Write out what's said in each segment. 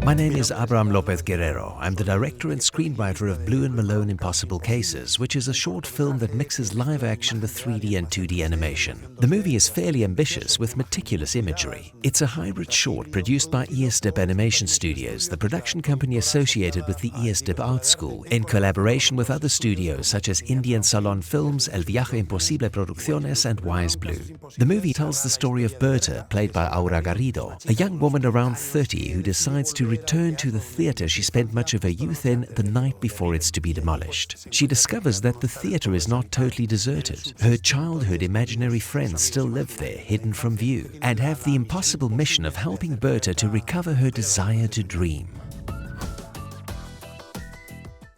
My name is Abraham Lopez Guerrero. I'm the director and screenwriter of Blue&Malone Impossible Cases, which is a short film that mixes live action with 3D and 2D animation. The movie is fairly ambitious with meticulous imagery. It's a hybrid short produced by Esdip Animation Studios, the production company associated with the Esdip Art School, in collaboration with other studios such as Indian Salon Films, El Viaje Imposible Producciones and Wise Blue. The movie tells the story of Berta, played by Aura Garrido, a young woman around 30 who decides to return to the theatre she spent much of her youth in the night before it's to be demolished. She discovers that the theatre is not totally deserted. Her childhood imaginary friends still live there, hidden from view, and have the impossible mission of helping Berta to recover her desire to dream.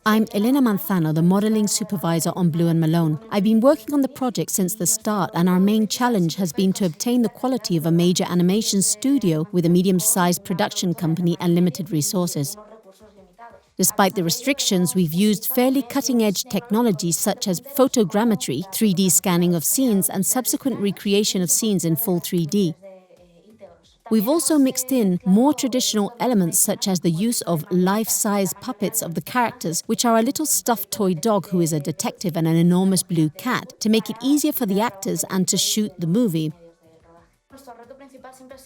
I'm Elena Manzano, the modelling supervisor on Blue&Malone. I've been working on the project since the start, and our main challenge has been to obtain the quality of a major animation studio with a medium-sized production company and limited resources. Despite the restrictions, we've used fairly cutting-edge technologies such as photogrammetry, 3D scanning of scenes, and subsequent recreation of scenes in full 3D. We've also mixed in more traditional elements such as the use of life-size puppets of the characters, which are a little stuffed toy dog who is a detective and an enormous blue cat, to make it easier for the actors and to shoot the movie.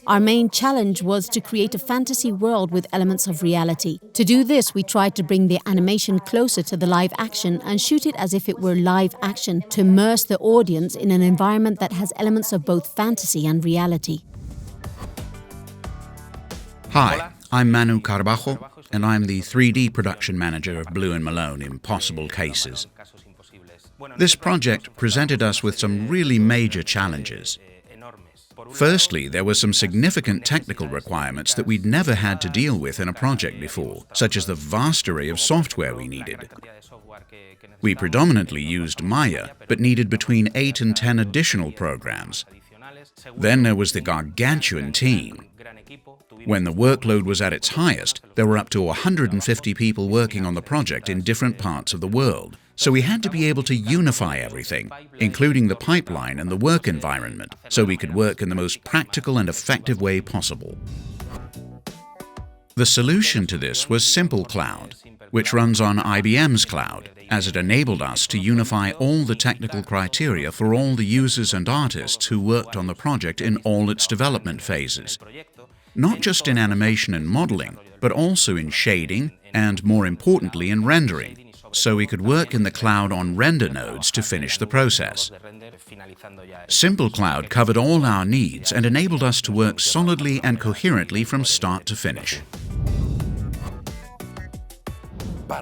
Our main challenge was to create a fantasy world with elements of reality. To do this, we tried to bring the animation closer to the live action and shoot it as if it were live action, to immerse the audience in an environment that has elements of both fantasy and reality. Hi, I'm Manu Carbajo, and I'm the 3D production manager of Blue&Malone Impossible Cases. This project presented us with some really major challenges. Firstly, there were some significant technical requirements that we'd never had to deal with in a project before, such as the vast array of software we needed. We predominantly used Maya, but needed between 8 and 10 additional programs. Then there was the gargantuan team. When the workload was at its highest, there were up to 150 people working on the project in different parts of the world. So we had to be able to unify everything, including the pipeline and the work environment, so we could work in the most practical and effective way possible. The solution to this was SimpleCloud, which runs on IBM's cloud, as it enabled us to unify all the technical criteria for all the users and artists who worked on the project in all its development phases. Not just in animation and modeling, but also in shading and, more importantly, in rendering, so we could work in the cloud on render nodes to finish the process. SimpleCloud covered all our needs and enabled us to work solidly and coherently from start to finish.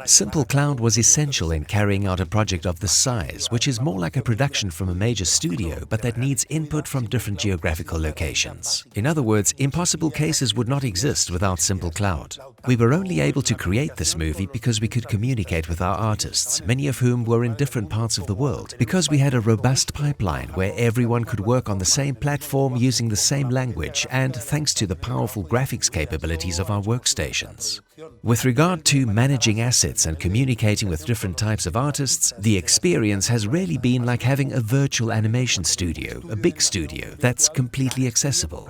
SimpleCloud was essential in carrying out a project of this size, which is more like a production from a major studio, but that needs input from different geographical locations. In other words, Impossible Cases would not exist without SimpleCloud. We were only able to create this movie because we could communicate with our artists, many of whom were in different parts of the world, because we had a robust pipeline where everyone could work on the same platform using the same language, and thanks to the powerful graphics capabilities of our workstations. With regard to managing assets and communicating with different types of artists, the experience has really been like having a virtual animation studio, a big studio that's completely accessible.